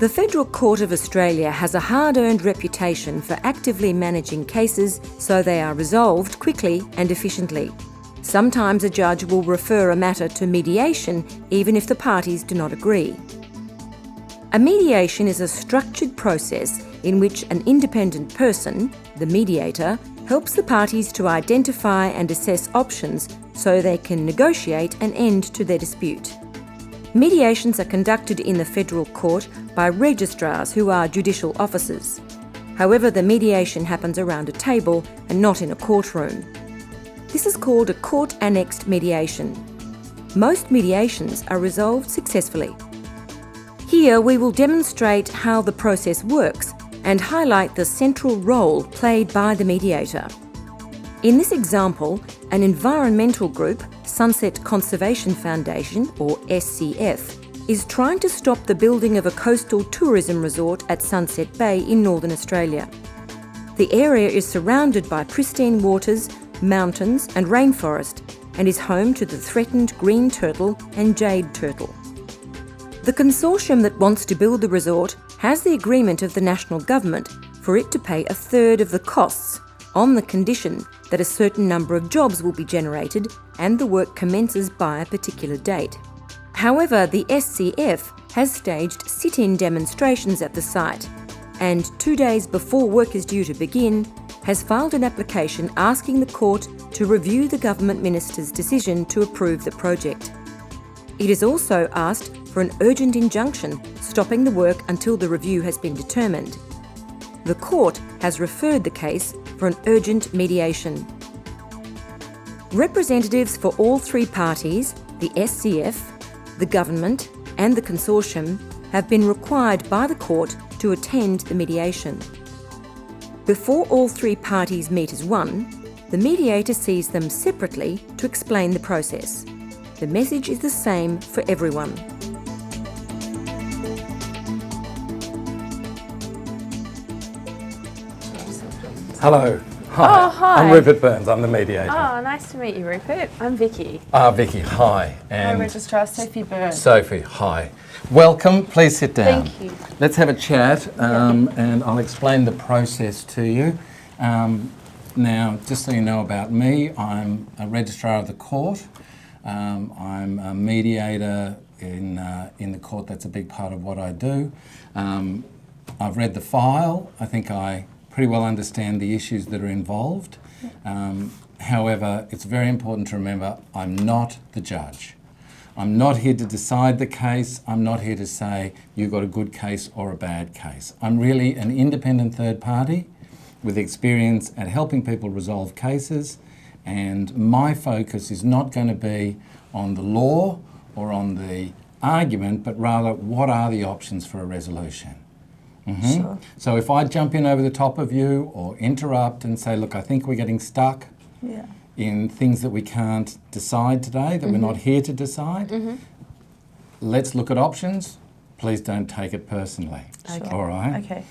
The Federal Court of Australia has a hard-earned reputation for actively managing cases so they are resolved quickly and efficiently. Sometimes a judge will refer a matter to mediation even if the parties do not agree. A mediation is a structured process in which an independent person, the mediator, helps the parties to identify and assess options so they can negotiate an end to their dispute. Mediations are conducted in the Federal Court by registrars who are judicial officers. However, the mediation happens around a table and not in a courtroom. This is called a court-annexed mediation. Most mediations are resolved successfully. Here we will demonstrate how the process works and highlight the central role played by the mediator. In this example, an environmental group, Sunset Conservation Foundation, or SCF, is trying to stop the building of a coastal tourism resort at Sunset Bay in Northern Australia. The area is surrounded by pristine waters, mountains and rainforest and is home to the threatened green turtle and jade turtle. The consortium that wants to build the resort has the agreement of the national government for it to pay a third of the costs on the condition that a certain number of jobs will be generated and the work commences by a particular date. However, the SCF has staged sit-in demonstrations at the site and 2 days before work is due to begin, has filed an application asking the court to review the government minister's decision to approve the project. It has also asked for an urgent injunction stopping the work until the review has been determined. The court has referred the case for an urgent mediation. Representatives for all three parties, the SCF, the government and the consortium, have been required by the court to attend the mediation. Before all three parties meet as one, the mediator sees them separately to explain the process. The message is the same for everyone. Hello. Hi. Oh, hi. I'm Rupert Burns. I'm the mediator. Oh, nice to meet you, Rupert. I'm Vicky. Vicky, hi. I'm Registrar Sophie Burns. Sophie, hi. Welcome. Please sit down. Thank you. Let's have a chat and I'll explain the process to you. Now, just so you know about me, I'm a registrar of the court. I'm a mediator in the court. That's a big part of what I do. I've read the file. I think I pretty well understand the issues that are involved. However, it's very important to remember I'm not the judge. I'm not here to decide the case. I'm not here to say you've got a good case or a bad case. I'm really an independent third party with experience at helping people resolve cases, and my focus is not going to be on the law or on the argument, but rather what are the options for a resolution. Sure. So if I jump in over the top of you or interrupt and say, look, I think we're getting stuck in things that we can't decide today, that we're not here to decide, let's look at options. Please don't take it personally. Okay. All right? Okay.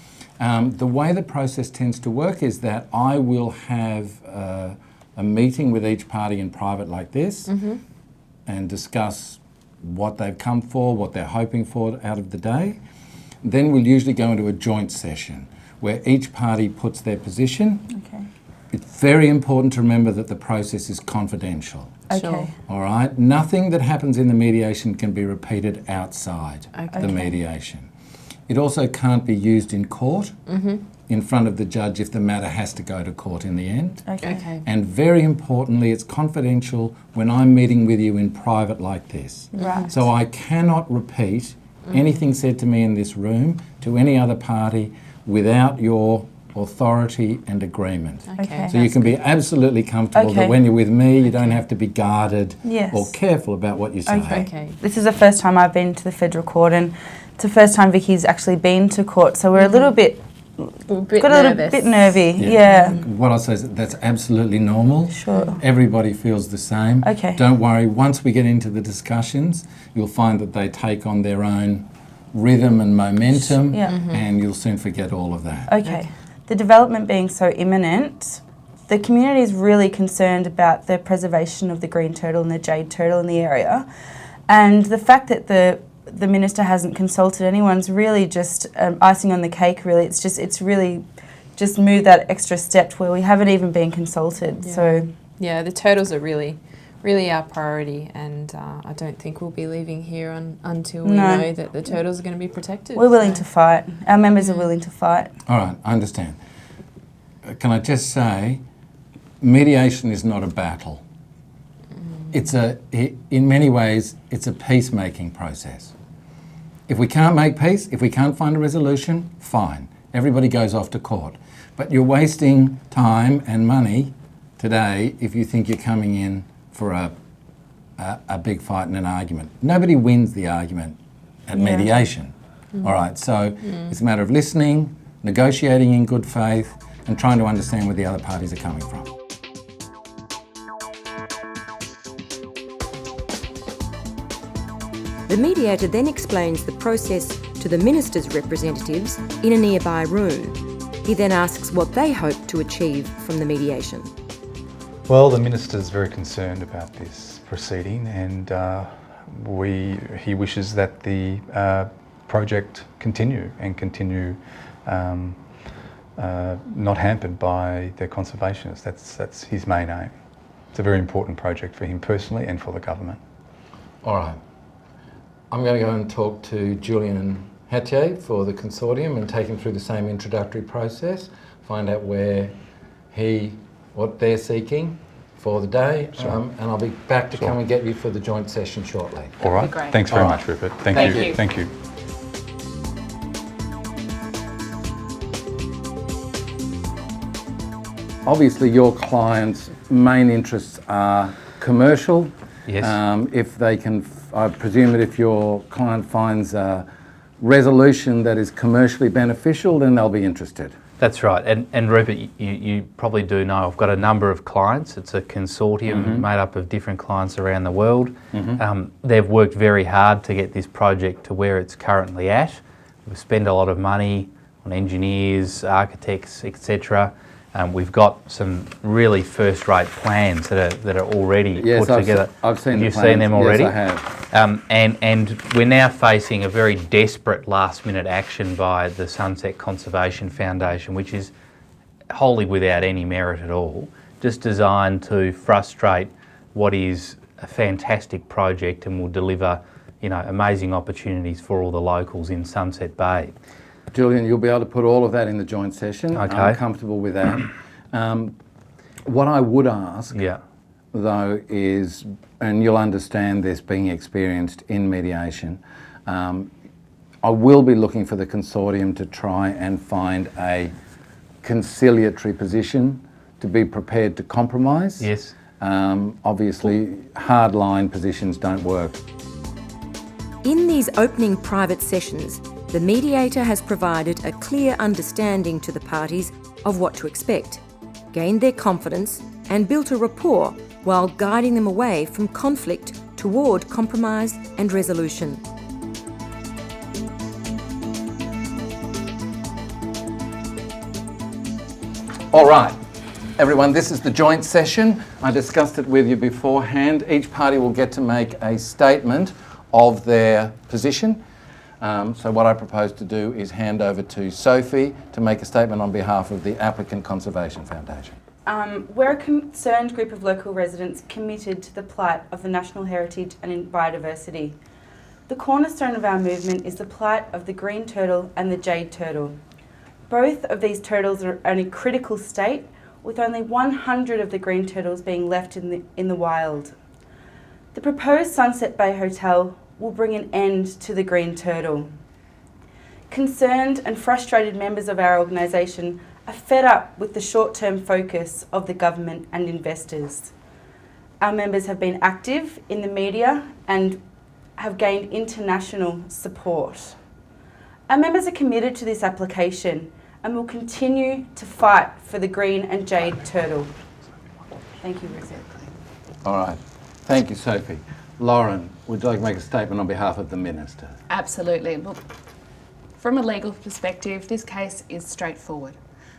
The way the process tends to work is that I will have a meeting with each party in private like this and discuss what they've come for, what they're hoping for out of the day. Then we'll usually go into a joint session where each party puts their position. Okay. It's very important to remember that the process is confidential. Okay. All right? Nothing that happens in the mediation can be repeated outside the Okay. mediation. It also can't be used in court in front of the judge if the matter has to go to court in the end. Okay. And very importantly, it's confidential when I'm meeting with you in private like this. Right. So I cannot repeat anything said to me in this room to any other party without your authority and agreement. Okay. So you can be absolutely comfortable Okay. that when you're with me, you don't have to be guarded Yes. or careful about what you say. Okay. This is the first time I've been to the federal court, and it's the first time Vicky's actually been to court, so we're a little bit nervy. Yeah. What I say is that's absolutely normal. Sure. Everybody feels the same. Okay. Don't worry, once we get into the discussions, you'll find that they take on their own rhythm and momentum, Yeah. and you'll soon forget all of that. Okay. The development being so imminent, the community is really concerned about the preservation of the green turtle and the jade turtle in the area, and the fact that the the Minister hasn't consulted anyone's really just icing on the cake, really. It's really just moved that extra step where we haven't even been consulted. Yeah. So Yeah, the turtles are really our priority, and I don't think we'll be leaving here until we know that the turtles are going to be protected. we're willing to fight. Our members are willing to fight. All right, I understand. Can I just say, mediation is not a battle. In many ways, it's a peacemaking process. If we can't make peace, if we can't find a resolution, fine. Everybody goes off to court. But you're wasting time and money today if you think you're coming in for a big fight and an argument. Nobody wins the argument at mediation. All right, so it's a matter of listening, negotiating in good faith, and trying to understand where the other parties are coming from. The mediator then explains the process to the Minister's representatives in a nearby room. He then asks what they hope to achieve from the mediation. Well, the Minister's very concerned about this proceeding, and he wishes that the project continue not hampered by the conservationists. That's his main aim. It's a very important project for him personally and for the government. All right. I'm going to go and talk to Julian Hattier for the consortium and take him through the same introductory process, find out what they're seeking for the day, and I'll be back to come and get you for the joint session shortly. All right. great. Thanks very much, Rupert. Thank you. Thank you. Obviously, your client's main interests are commercial. Yes. If they can, I presume that if your client finds a resolution that is commercially beneficial, then they'll be interested. That's right. And Rupert, you probably do know I've got a number of clients. It's a consortium made up of different clients around the world. They've worked very hard to get this project to where it's currently at. We've spent a lot of money on engineers, architects, etc. We've got some really first-rate plans that are already put together. I've seen the You've plans. seen them already? Yes, I have. And we're now facing a very desperate last-minute action by the Sunset Conservation Foundation, which is wholly without any merit at all, just designed to frustrate what is a fantastic project and will deliver, amazing opportunities for all the locals in Sunset Bay. Julian, you'll be able to put all of that in the joint session. Okay. I'm comfortable with that. What I would ask, though, is, and you'll understand this being experienced in mediation, I will be looking for the consortium to try and find a conciliatory position, to be prepared to compromise. Yes. Obviously, hardline positions don't work. In these opening private sessions, the mediator has provided a clear understanding to the parties of what to expect, gained their confidence and built a rapport while guiding them away from conflict toward compromise and resolution. All right, everyone, this is the joint session. I discussed it with you beforehand. Each party will get to make a statement of their position. So what I propose to do is hand over to Sophie to make a statement on behalf of the Applicant Conservation Foundation. We're a concerned group of local residents committed to the plight of the national heritage and biodiversity. The cornerstone of our movement is the plight of the green turtle and the jade turtle. Both of these turtles are in a critical state, with only 100 of the green turtles being left in the wild. The proposed Sunset Bay Hotel will bring an end to the green turtle. Concerned and frustrated members of our organisation are fed up with the short-term focus of the government and investors. Our members have been active in the media and have gained international support. Our members are committed to this application and will continue to fight for the green and jade turtle. Thank you, Rupert. All right, thank you, Sophie. Lauren, would you like to make a statement on behalf of the Minister? Absolutely. Look, from a legal perspective, this case is straightforward.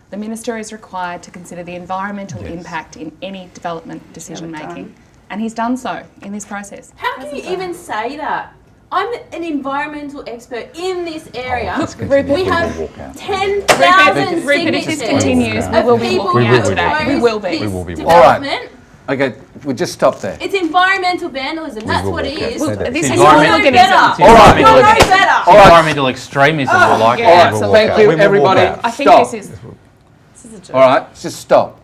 The Minister is required to consider the environmental impact in any development decision making, and he's done so in this process. How can you even say that? I'm an environmental expert in this area. Let's continue. We have will walk out. 10,000 Rupert, if this signatures continues, we of will be people walking who out today. We will be. oppose We will be this walking out. development. Okay, we'll just stop there. It's environmental vandalism. That's will what it walk out. is. Say Well, that. this is And your you'll know organism. better. All right. You'll know Organism. better. All right. Environmental extremism, we like Yeah, that. absolutely. Thank We you, will walk everybody. out. I think Stop. this is All right, just stop.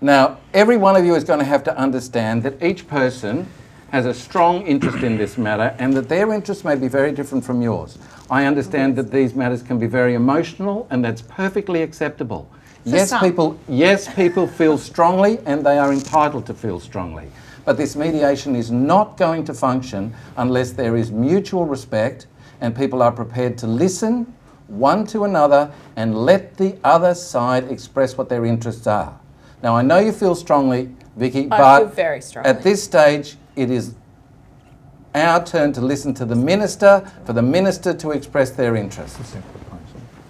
Now, every one of you is going to have to understand that each person has a strong interest in this matter and that their interests may be very different from yours. I understand that these matters can be very emotional and that's perfectly acceptable. Yes, some. people feel strongly and they are entitled to feel strongly. But this mediation is not going to function unless there is mutual respect and people are prepared to listen one to another and let the other side express what their interests are. Now, I know you feel strongly, Vicky, I but feel very strongly. at this stage, it is our turn to listen to the minister, for the minister to express their interests.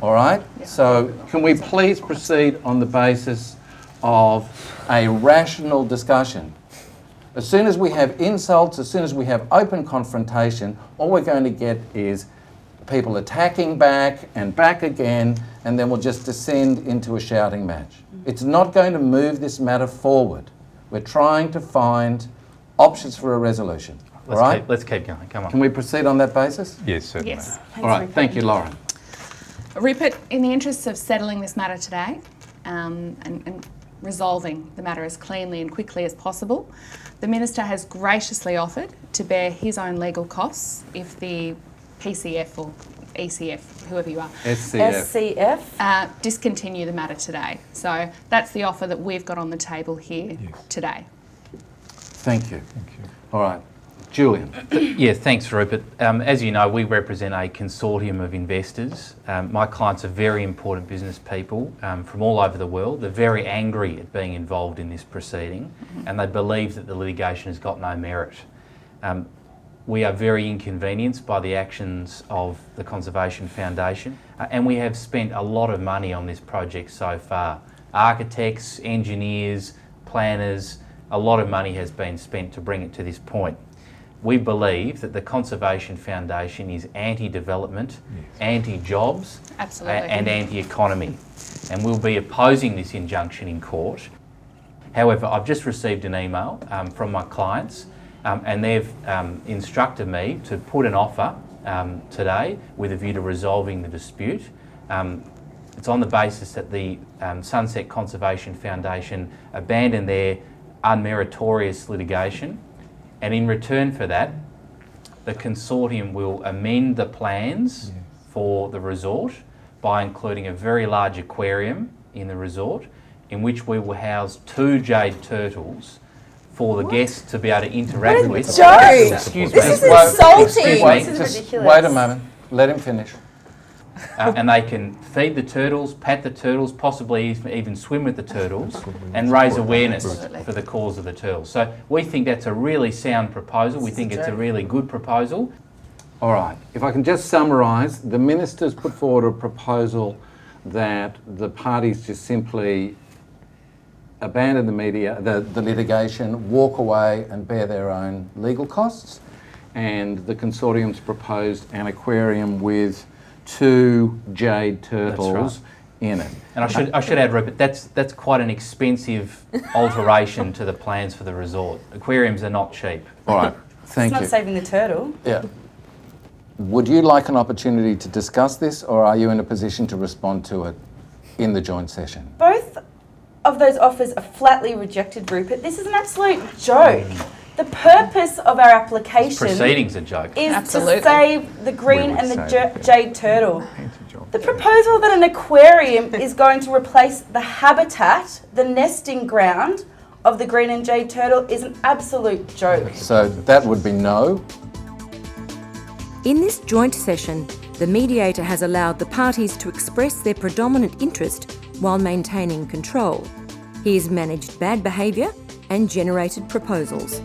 All right? So can we please proceed on the basis of a rational discussion? As soon as we have insults, as soon as we have open confrontation, all we're going to get is people attacking back and back again, and then we'll just descend into a shouting match. It's not going to move this matter forward. We're trying to find options for a resolution. All right? Let's keep going. Come on. Can we proceed on that basis? Yes, certainly. yes. All right. Thank you, Lauren. Rupert, in the interests of settling this matter today and resolving the matter as cleanly and quickly as possible, the Minister has graciously offered to bear his own legal costs if the PCF or ECF, whoever you are, SCF. discontinue the matter today. So that's the offer that we've got on the table here today. Thank you. All right. Julian. Yeah, thanks, Rupert. As you know, we represent a consortium of investors. My clients are very important business people from all over the world. They're very angry at being involved in this proceeding and they believe that the litigation has got no merit. We are very inconvenienced by the actions of the Conservation Foundation and we have spent a lot of money on this project so far. Architects, engineers, planners, a lot of money has been spent to bring it to this point. We believe that the Conservation Foundation is anti-development, anti-jobs Absolutely. and anti-economy, and we'll be opposing this injunction in court. However, I've just received an email from my clients and they've instructed me to put an offer today with a view to resolving the dispute. It's on the basis that the Sunset Conservation Foundation abandon their unmeritorious litigation, and in return for that, the consortium will amend the plans for the resort by including a very large aquarium in the resort in which we will house 2 jade turtles for the guests to be able to interact with. joke! Excuse me. This is insulting. Wait, This is just ridiculous. wait a moment. Let him finish. And they can feed the turtles, pat the turtles, possibly even swim with the turtles and raise awareness for the cause of the turtles. So we think that's a really sound proposal. We think it's a really good proposal. All right. If I can just summarise, the minister's put forward a proposal that the parties just simply abandon the litigation, walk away and bear their own legal costs. And the consortium's proposed an aquarium with 2 jade turtles in it. And I should add, Rupert, that's quite an expensive alteration to the plans for the resort. Aquariums are not cheap. All right. Thank It's you. not saving the turtle. Yeah. Would you like an opportunity to discuss this, or are you in a position to respond to it in the joint session? Both of those offers are flatly rejected, Rupert. This is an absolute joke. The purpose of our application Proceeding's a joke. is Absolutely. to save the green We and would the save it, jade turtle. The proposal that an aquarium is going to replace the habitat, the nesting ground of the green and jade turtle is an absolute joke. So that would be no. In this joint session, the mediator has allowed the parties to express their predominant interest while maintaining control. He has managed bad behaviour and generated proposals.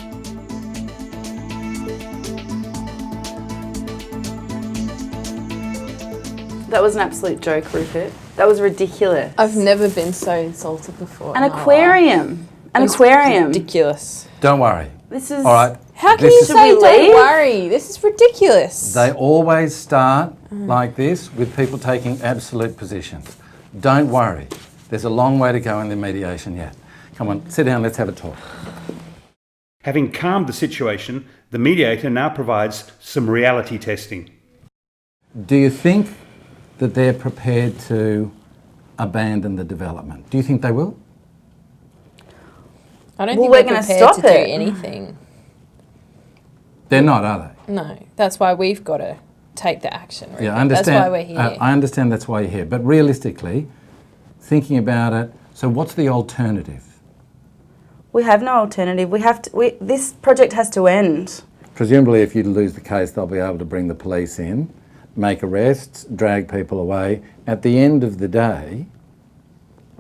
That was an absolute joke, Rupert. That was ridiculous. I've never been so insulted before. An in my life. aquarium. An It's aquarium. ridiculous. Don't worry. This is All right. How can This you is- say Should we don't leave? worry? This is ridiculous. They always start like this with people taking absolute positions. Don't worry. There's a long way to go in the mediation yet. Come on, sit down, let's have a talk. Having calmed the situation, the mediator now provides some reality testing. Do you think that they're prepared to abandon the development? Do you think they will? I don't Well, think we're they're gonna prepared stop to do it. anything. They're not, are they? No, that's why we've got to take the action. Rupert. Yeah, I understand. That's why we're here. I understand that's why you're here. But realistically, thinking about it, so what's the alternative? We have no alternative. This project has to end. Presumably, if you lose the case, they'll be able to bring the police in, make arrests, drag people away. At the end of the day,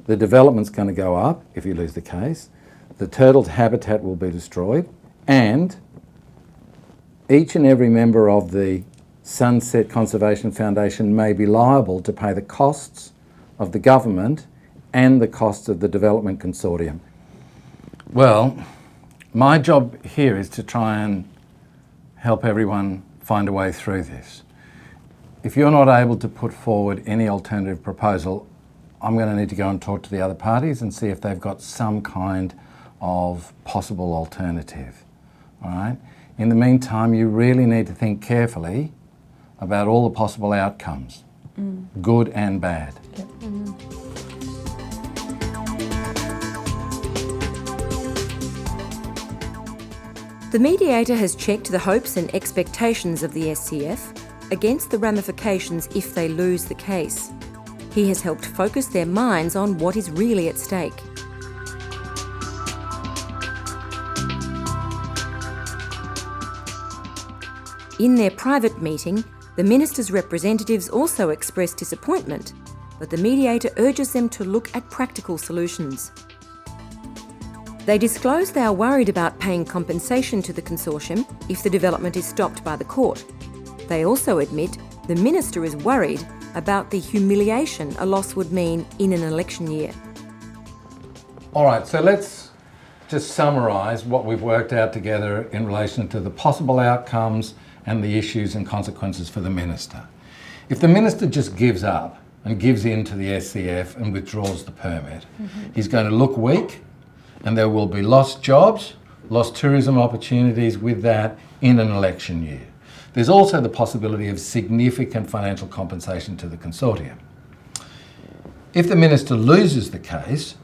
the development's going to go up if you lose the case. The turtle's habitat will be destroyed, and each and every member of the Sunset Conservation Foundation may be liable to pay the costs of the government and the costs of the development consortium. Well, my job here is to try and help everyone find a way through this. If you're not able to put forward any alternative proposal, I'm going to need to go and talk to the other parties and see if they've got some kind of possible alternative. All right? In the meantime, you really need to think carefully about all the possible outcomes, good and bad. The mediator has checked the hopes and expectations of the SCF against the ramifications if they lose the case. He has helped focus their minds on what is really at stake. In their private meeting, the minister's representatives also expressed disappointment, but the mediator urges them to look at practical solutions. They disclose they are worried about paying compensation to the consortium if the development is stopped by the court. They also admit the minister is worried about the humiliation a loss would mean in an election year. All right, so let's just summarise what we've worked out together in relation to the possible outcomes and the issues and consequences for the minister. If the minister just gives up and gives in to the SCF and withdraws the permit, he's going to look weak, and there will be lost jobs, lost tourism opportunities with that in an election year. There's also the possibility of significant financial compensation to the consortium. If the minister loses the case,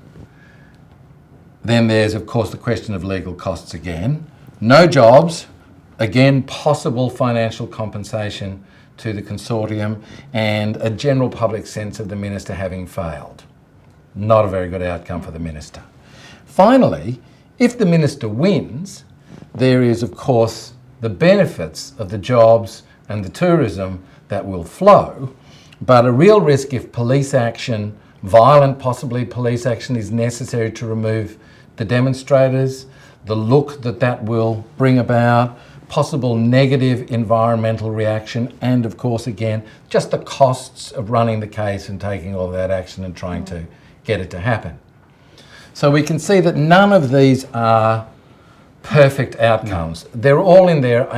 then there's of course the question of legal costs again. No jobs, again possible financial compensation to the consortium, and a general public sense of the minister having failed. Not a very good outcome for the minister. Finally, if the minister wins, there is of course the benefits of the jobs and the tourism that will flow, but a real risk if police action, violent possibly police action, is necessary to remove the demonstrators, the look that that will bring about, possible negative environmental reaction, and of course again just the costs of running the case and taking all that action and trying to get it to happen. So we can see that none of these are perfect outcomes. They're all in their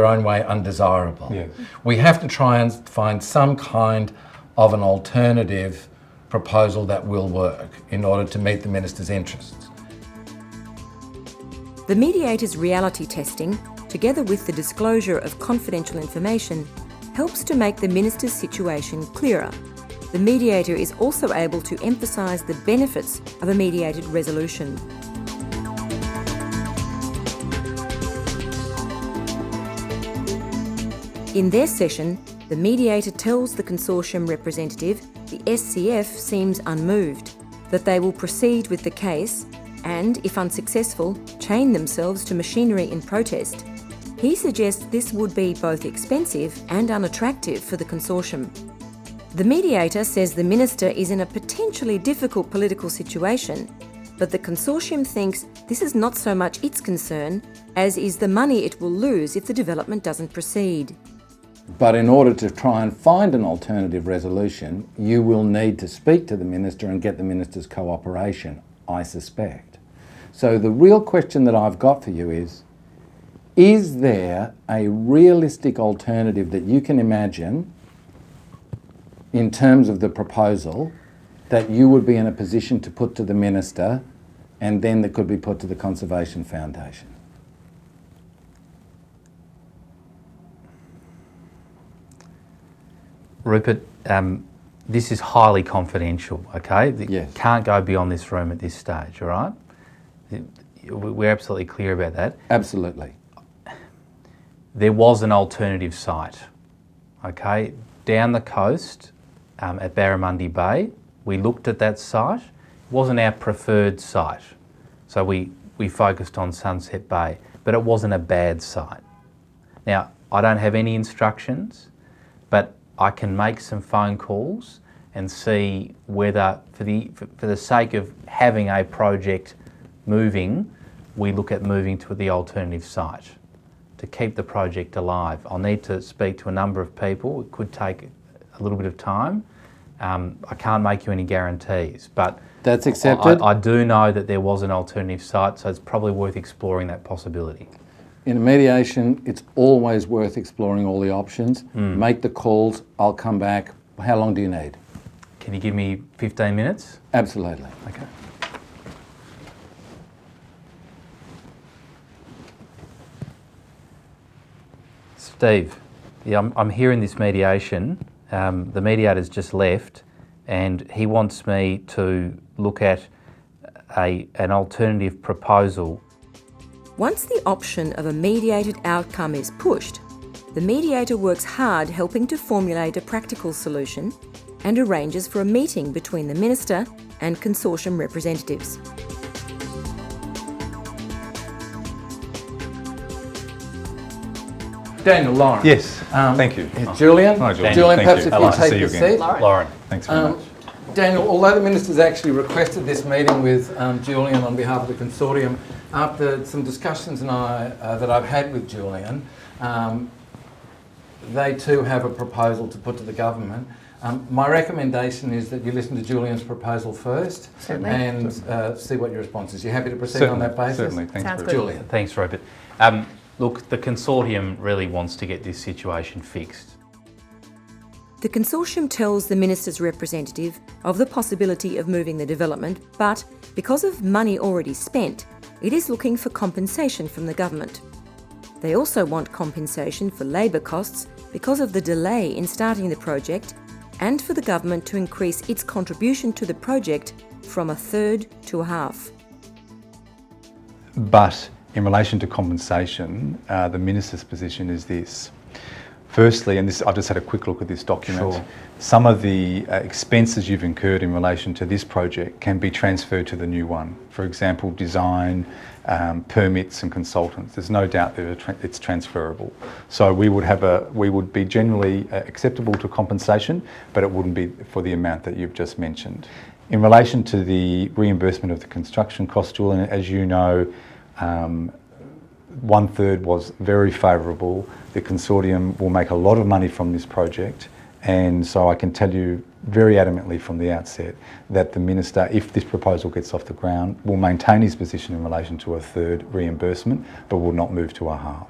own way undesirable. Yes. We have to try and find some kind of an alternative proposal that will work in order to meet the minister's interests. The mediator's reality testing, together with the disclosure of confidential information, helps to make the minister's situation clearer. The mediator is also able to emphasise the benefits of a mediated resolution. In their session, the mediator tells the consortium representative the SCF seems unmoved, that they will proceed with the case and, if unsuccessful, chain themselves to machinery in protest. He suggests this would be both expensive and unattractive for the consortium. The mediator says the minister is in a potentially difficult political situation, but the consortium thinks this is not so much its concern as is the money it will lose if the development doesn't proceed. But in order to try and find an alternative resolution, you will need to speak to the minister and get the minister's cooperation, I suspect. So the real question that I've got for you is, Is there a realistic alternative that you can imagine in terms of the proposal that you would be in a position to put to the Minister and then that could be put to the Conservation Foundation? Rupert, this is highly confidential, okay? Yes. Can't go beyond this room at this stage, all right? We're absolutely clear about that. Absolutely. There was an alternative site, okay? Down the coast at Barramundi Bay, we looked at that site. It wasn't our preferred site. So we focused on Sunset Bay, but it wasn't a bad site. Now, I don't have any instructions, but I can make some phone calls and see whether, for the sake of having a project moving, we look at moving to the alternative site to keep the project alive. I'll need to speak to a number of people. It could take a little bit of time. I can't make you any guarantees, but that's accepted. I do know that there was an alternative site, so it's probably worth exploring that possibility. In mediation, it's always worth exploring all the options. Make the calls, I'll come back. How long do you need? Can you give me 15 minutes? Absolutely. Okay. Steve, yeah, I'm hearing this mediation. The mediator's just left and he wants me to look at an alternative proposal. Once the option of a mediated outcome is pushed, the mediator works hard helping to formulate a practical solution and arranges for a meeting between the Minister and consortium representatives. Daniel, Lauren. Yes, thank you. Julian. Hi, Julian. Julian, Thank perhaps you. if Nice you to take see you the again. seat. Lauren. Thanks very much. Daniel, although the Minister's actually requested this meeting with Julian on behalf of the consortium, after some discussions that I've had with Julian, they too have a proposal to put to the government. My recommendation is that you listen to Julian's proposal first. Certainly. And see what your response is. You happy to proceed on that basis? Certainly, thanks Sounds very good. much. Julian. Thanks, Rupert. Look, the consortium really wants to get this situation fixed. The consortium tells the Minister's representative of the possibility of moving the development, but because of money already spent, it is looking for compensation from the government. They also want compensation for labour costs because of the delay in starting the project and for the government to increase its contribution to the project from 1/3 to 1/2. But in relation to compensation, the Minister's position is this. Firstly, and this, I've just had a quick look at this document, Sure. some of the expenses you've incurred in relation to this project can be transferred to the new one. For example, design, permits and consultants. There's no doubt that it's transferable. So we would be generally acceptable to compensation, but it wouldn't be for the amount that you've just mentioned. In relation to the reimbursement of the construction cost, Julian, as you know, 1/3 was very favourable. The consortium will make a lot of money from this project, and so I can tell you very adamantly from the outset that the Minister, if this proposal gets off the ground, will maintain his position in relation to 1/3 reimbursement, but will not move to 1/2.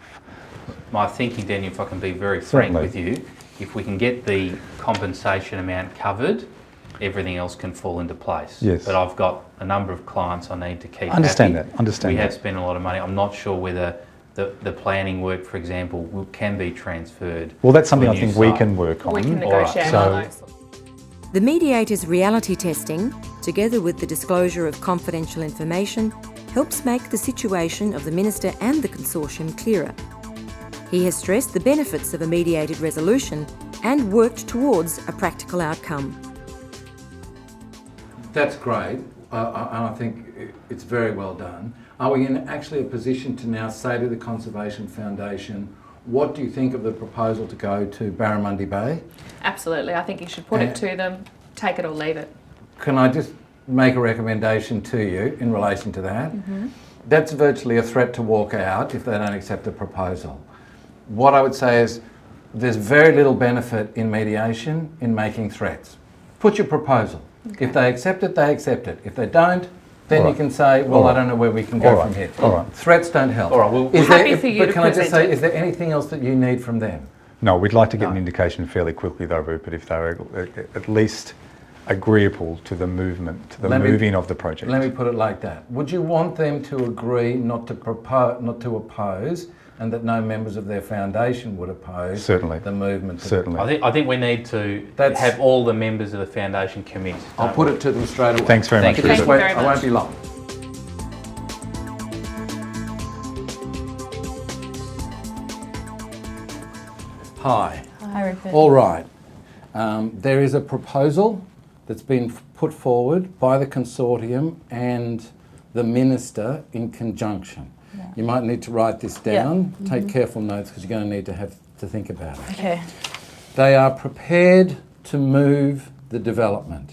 My thinking, Daniel, if I can be very frank Certainly. with you, if we can get the compensation amount covered, everything else can fall into place. Yes. But I've got a number of clients I need to keep Understand happy. that, understand We that. have spent a lot of money. I'm not sure whether the planning work, for example, can be transferred. Well, that's something to a I new think we site. can work on. We can All right, negotiate so- on those. The mediator's reality testing, together with the disclosure of confidential information, helps make the situation of the Minister and the consortium clearer. He has stressed the benefits of a mediated resolution and worked towards a practical outcome. That's great. I think it's very well done. Are we in actually a position to now say to the Conservation Foundation, what do you think of the proposal to go to Barramundi Bay? Absolutely. I think you should put it to them, take it or leave it. Can I just make a recommendation to you in relation to that? That's virtually a threat to walk out if they don't accept the proposal. What I would say is there's very little benefit in mediation in making threats. Put your proposal. If they accept it, they accept it. If they don't, then All you right. can say, well, All I right. don't know where we can go All right. from here. All right. Threats don't help. All right, well, Is Happy there, for you but to can I just present say, it. is there anything else that you need from them? No, we'd like to get No. an indication fairly quickly though, Rupert, if they're at least agreeable to the movement, to the Let me- moving of the project. Let me put it like that. Would you want them to agree not to propose, not to oppose, and that no members of their foundation would oppose Certainly. the movement? Certainly. I think we need to That's- have all the members of the foundation commit. I'll put it to them straight away. Thanks very Thank much, you. Thank Rupert. you very I won't much. be long. Hi. Hi, Rupert. All right. There is a proposal that's been put forward by the consortium and the minister in conjunction. You might need to write this down. Take careful notes because you're going to need to have to think about it. Okay. They are prepared to move the development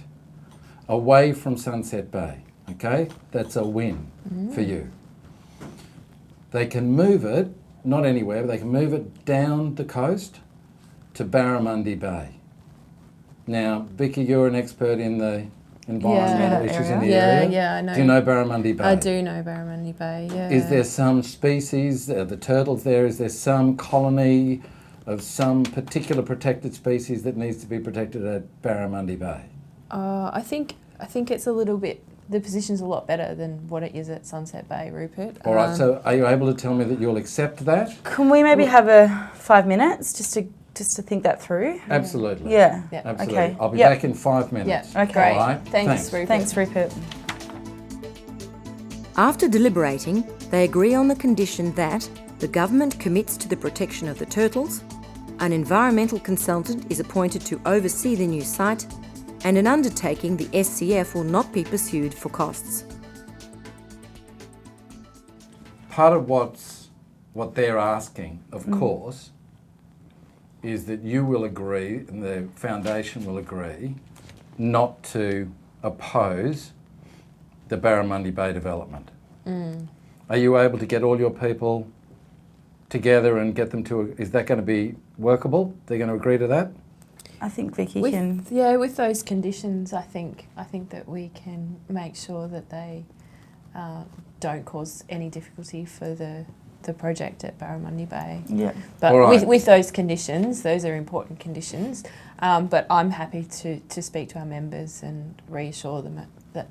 away from Sunset Bay. Okay, that's a win for you. They can move it, not anywhere, but they can move it down the coast to Barramundi Bay. Now, Vicky, you're an expert in the environmental issues in the area. Yeah, I know. Do you know Barramundi Bay? I do know Barramundi Bay, yeah. Is there some species, the turtles there, is there some colony of some particular protected species that needs to be protected at Barramundi Bay? I think it's a little bit, the position's a lot better than what it is at Sunset Bay, Rupert. All right, so are you able to tell me that you'll accept that? Can we maybe have a 5 minutes just to think that through? Absolutely. Yeah. Yeah. Absolutely. Okay. I'll be Yep. back in 5 minutes. Yeah, Okay. great. All right, Thanks, Rupert. Thanks, Rupert. After deliberating, they agree on the condition that the government commits to the protection of the turtles, an environmental consultant is appointed to oversee the new site, and an undertaking the SCF will not be pursued for costs. Part of what they're asking, of course, is that you will agree and the foundation will agree not to oppose the Barramundi Bay development. Are you able to get all your people together and get them to, is that going to be workable? They're going to agree to that? I think Vicky can. With those conditions, I think that we can make sure that they don't cause any difficulty for the project at Barramundi Bay. Yeah. But All right. with those conditions, those are important conditions. But I'm happy to speak to our members and reassure them that.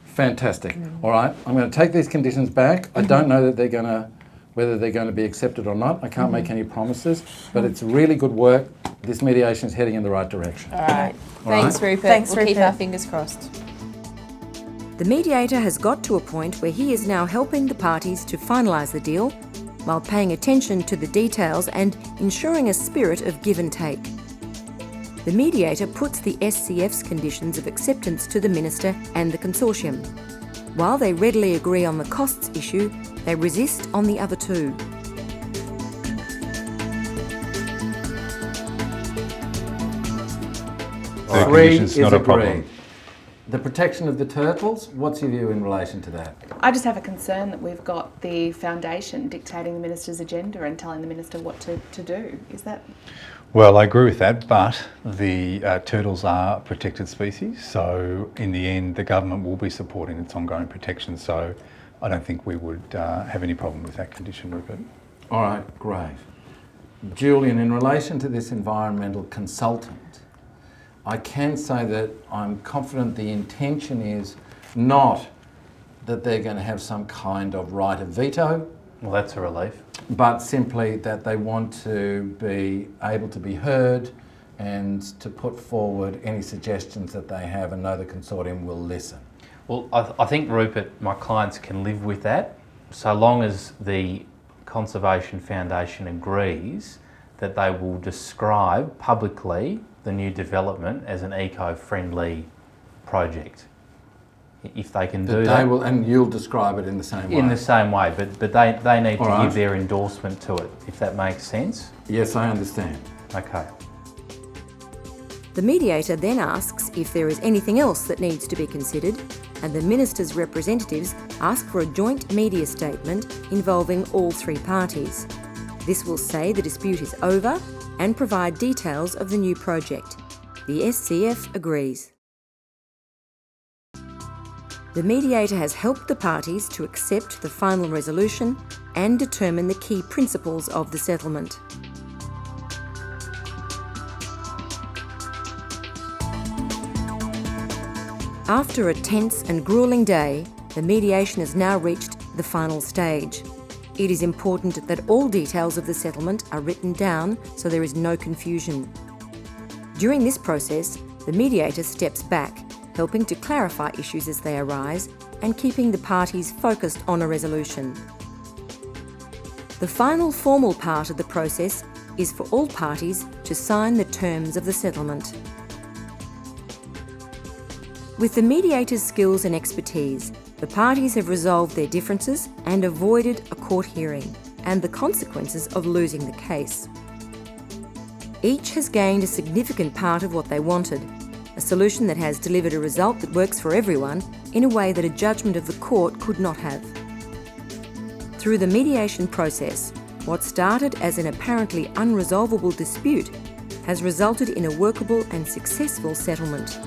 Fantastic. All right, I'm going to take these conditions back. I don't know that whether they're going to be accepted or not. I can't make any promises, but it's really good work. This mediation is heading in the right direction. All right. All Thanks, right. Rupert. Thanks, we'll keep Rupert. our fingers crossed. The mediator has got to a point where he is now helping the parties to finalise the deal while paying attention to the details and ensuring a spirit of give and take. The mediator puts the SCF's conditions of acceptance to the Minister and the consortium. While they readily agree on the costs issue, they resist on the other two. The Three conditions, is not a agreed. problem. The protection of the turtles, what's your view in relation to that? I just have a concern that we've got the foundation dictating the minister's agenda and telling the minister what to do. Is that? Well, I agree with that, but the turtles are a protected species, so in the end the government will be supporting its ongoing protection, so I don't think we would have any problem with that condition, Rupert. All right, great. Julian, in relation to this environmental consultant, I can say that I'm confident the intention is not that they're going to have some kind of right of veto, Well, that's a relief. but simply that they want to be able to be heard and to put forward any suggestions that they have and know the consortium will listen. Well, I think, Rupert, my clients can live with that, so long as the Conservation Foundation agrees that they will describe publicly the new development as an eco-friendly project. If they can do That that. they will, and you'll describe it in the same way. In the same way, but they need All to right. give their endorsement to it, if that makes sense. Yes, I understand. Okay. The mediator then asks if there is anything else that needs to be considered, and the Minister's representatives ask for a joint media statement involving all three parties. This will say the dispute is over and provide details of the new project. The SCF agrees. The mediator has helped the parties to accept the final resolution and determine the key principles of the settlement. After a tense and gruelling day, the mediation has now reached the final stage. It is important that all details of the settlement are written down so there is no confusion. During this process, the mediator steps back, helping to clarify issues as they arise and keeping the parties focused on a resolution. The final formal part of the process is for all parties to sign the terms of the settlement. With the mediator's skills and expertise, the parties have resolved their differences and avoided a court hearing and the consequences of losing the case. Each has gained a significant part of what they wanted, a solution that has delivered a result that works for everyone in a way that a judgment of the court could not have. Through the mediation process, what started as an apparently unresolvable dispute has resulted in a workable and successful settlement.